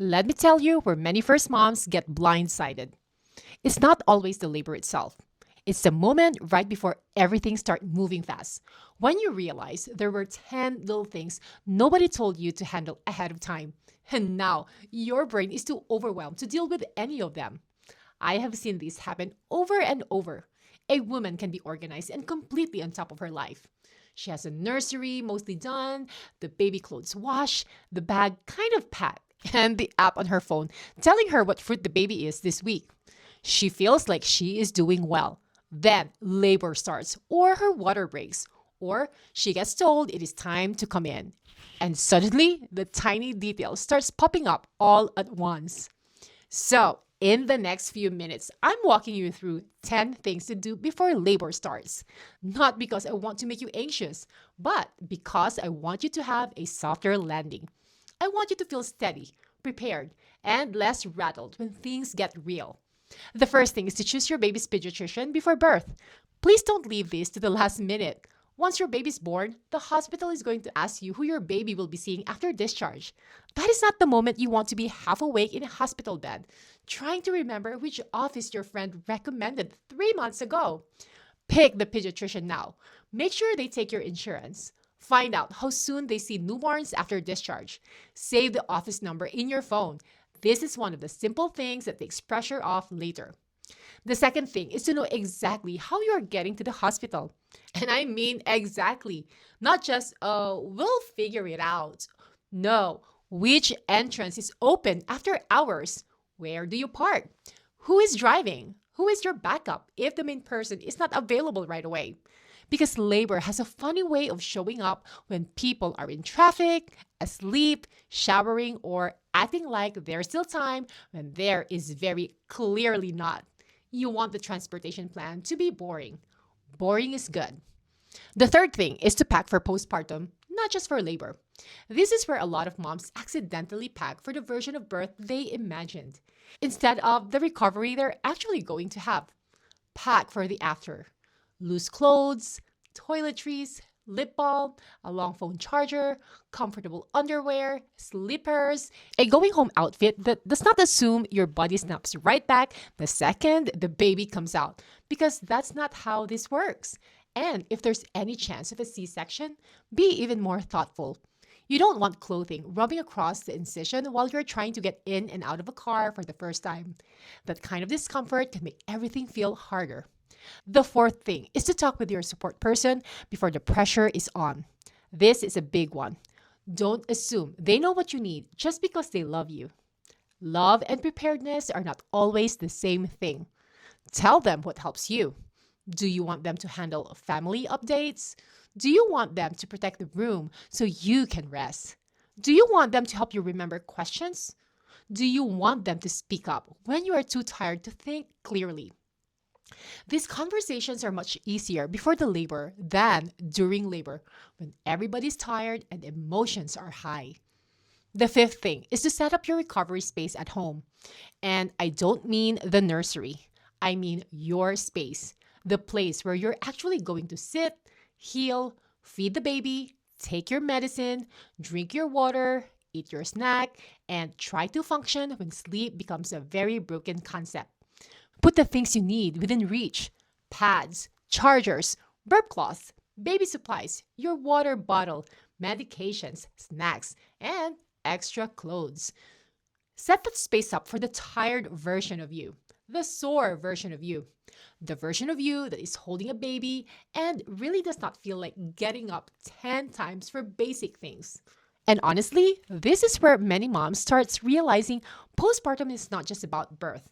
Let me tell you where many first moms get blindsided. It's not always the labor itself. It's the moment right before everything starts moving fast. When you realize there were 10 little things nobody told you to handle ahead of time. And now your brain is too overwhelmed to deal with any of them. I have seen this happen over and over. A woman can be organized and completely on top of her life. She has a nursery mostly done, the baby clothes washed, the bag kind of packed, and the app on her phone telling her what fruit the baby is this week. She feels like she is doing well. Then labor starts, or her water breaks, or she gets told it is time to come in. And suddenly, the tiny detail starts popping up all at once. So, in the next few minutes, I'm walking you through 10 things to do before labor starts. Not because I want to make you anxious, but because I want you to have a softer landing. I want you to feel steady, prepared, and less rattled when things get real. The first thing is to choose your baby's pediatrician before birth. Please don't leave this to the last minute. Once your baby's born, the hospital is going to ask you who your baby will be seeing after discharge. That is not the moment you want to be half awake in a hospital bed, trying to remember which office your friend recommended 3 months ago. Pick the pediatrician now. Make sure they take your insurance. Find out how soon they see newborns after discharge. Save the office number in your phone. This is one of the simple things that takes pressure off later. The second thing is to know exactly how you're getting to the hospital. And I mean exactly, not just, we'll figure it out. No, which entrance is open after hours? Where do you park? Who is driving? Who is your backup if the main person is not available right away? Because labor has a funny way of showing up when people are in traffic, asleep, showering, or acting like there's still time when there is very clearly not. You want the transportation plan to be boring. Boring is good. The third thing is to pack for postpartum, not just for labor. This is where a lot of moms accidentally pack for the version of birth they imagined, instead of the recovery they're actually going to have. Pack for the after. Loose clothes, toiletries, lip balm, a long phone charger, comfortable underwear, slippers, a going home outfit that does not assume your body snaps right back the second the baby comes out, because that's not how this works. And if there's any chance of a C section, be even more thoughtful. You don't want clothing rubbing across the incision while you're trying to get in and out of a car for the first time. That kind of discomfort can make everything feel harder. The fourth thing is to talk with your support person before the pressure is on. This is a big one. Don't assume they know what you need just because they love you. Love and preparedness are not always the same thing. Tell them what helps you. Do you want them to handle family updates? Do you want them to protect the room so you can rest? Do you want them to help you remember questions? Do you want them to speak up when you are too tired to think clearly? These conversations are much easier before the labor than during labor when everybody's tired and emotions are high. The fifth thing is to set up your recovery space at home. And I don't mean the nursery, I mean your space, the place where you're actually going to sit, heal, feed the baby, take your medicine, drink your water, eat your snack, and try to function when sleep becomes a very broken concept. Put the things you need within reach: pads, chargers, burp cloths, baby supplies, your water bottle, medications, snacks, and extra clothes. Set that space up for the tired version of you, the sore version of you, the version of you that is holding a baby and really does not feel like getting up 10 times for basic things. And honestly, this is where many moms starts realizing postpartum is not just about birth.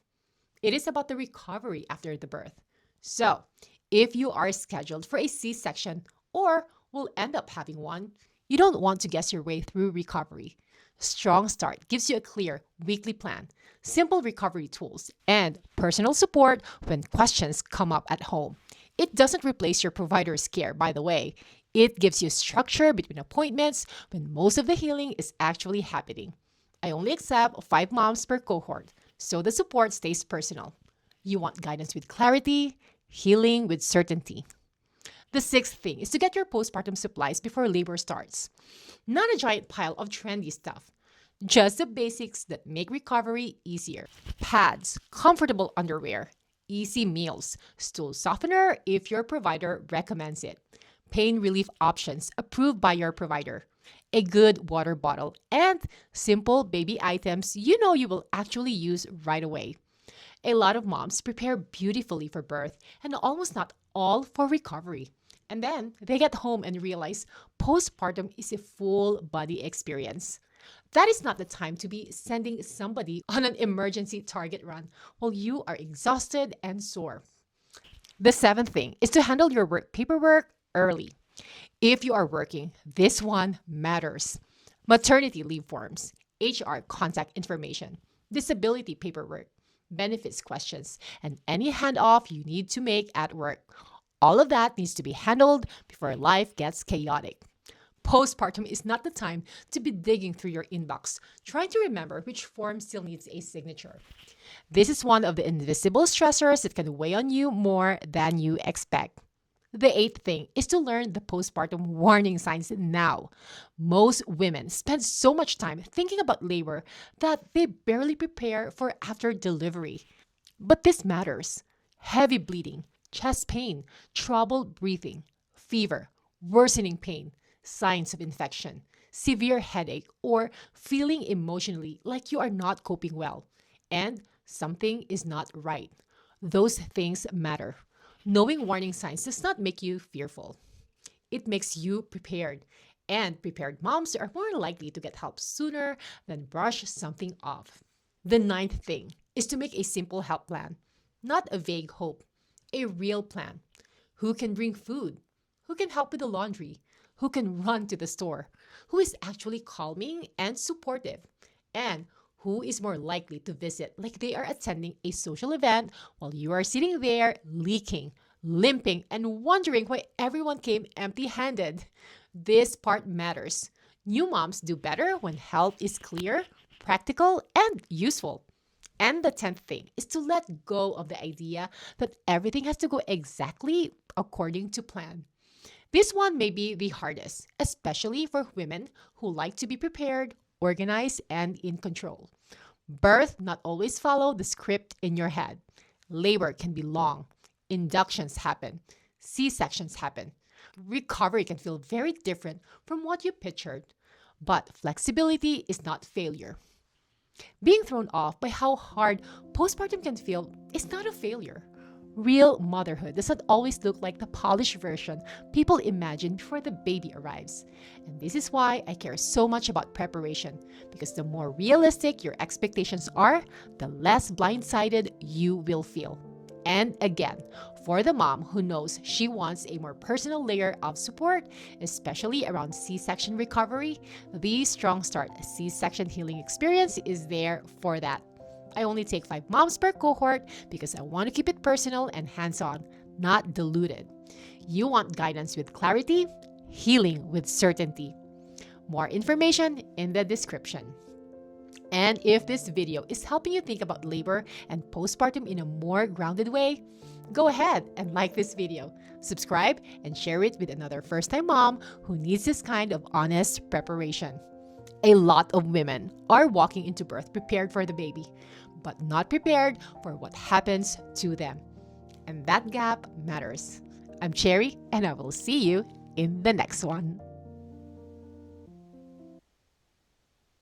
It is about the recovery after the birth. So, if you are scheduled for a C section or will end up having one, you don't want to guess your way through recovery. Strong Start gives you a clear weekly plan, simple recovery tools, and personal support when questions come up at home. It doesn't replace your provider's care, by the way. It gives you structure between appointments when most of the healing is actually happening. I only accept 5 moms per cohort, so the support stays personal. You want guidance with clarity, healing with certainty. The sixth thing is to get your postpartum supplies before labor starts. Not a giant pile of trendy stuff. Just the basics that make recovery easier. Pads, comfortable underwear, easy meals, stool softener if your provider recommends it, pain relief options approved by your provider, a good water bottle, and simple baby items you know you will actually use right away. A lot of moms prepare beautifully for birth and almost not all for recovery. And then they get home and realize postpartum is a full body experience. That is not the time to be sending somebody on an emergency target run while you are exhausted and sore. The seventh thing is to handle your work paperwork early. If you are working, this one matters. Maternity leave forms, HR contact information, disability paperwork, benefits questions, and any handoff you need to make at work. All of that needs to be handled before life gets chaotic. Postpartum is not the time to be digging through your inbox, trying to remember which form still needs a signature. This is one of the invisible stressors that can weigh on you more than you expect. The eighth thing is to learn the postpartum warning signs now. Most women spend so much time thinking about labor that they barely prepare for after delivery. But this matters. Heavy bleeding, chest pain, trouble breathing, fever, worsening pain, signs of infection, severe headache, or feeling emotionally like you are not coping well and something is not right. Those things matter. Knowing warning signs does not make you fearful. It makes you prepared. And prepared moms are more likely to get help sooner than brush something off. The ninth thing is to make a simple help plan, not a vague hope, a real plan. Who can bring food? Who can help with the laundry? Who can run to the store? Who is actually calming and supportive? And who is more likely to visit like they are attending a social event while you are sitting there leaking, limping, and wondering why everyone came empty handed? This part matters. New moms do better when help is clear, practical, and useful. And the 10th thing is to let go of the idea that everything has to go exactly according to plan. This one may be the hardest, especially for women who like to be prepared, organized, and in control. Birth not always follow the script in your head. Labor can be long. Inductions happen. C-sections happen. Recovery can feel very different from what you pictured. But flexibility is not failure. Being thrown off by how hard postpartum can feel is not a failure. Real motherhood does not always look like the polished version people imagine before the baby arrives. And this is why I care so much about preparation, because the more realistic your expectations are, the less blindsided you will feel. And again, for the mom who knows she wants a more personal layer of support, especially around C-section recovery, the Strong Start C-section healing experience is there for that. I only take 5 moms per cohort because I want to keep it personal and hands-on, not diluted. You want guidance with clarity, healing with certainty. More information in the description. And if this video is helping you think about labor and postpartum in a more grounded way, go ahead and like this video, subscribe, and share it with another first-time mom who needs this kind of honest preparation. A lot of women are walking into birth prepared for the baby, but not prepared for what happens to them. And that gap matters. I'm Cherry, and I will see you in the next one.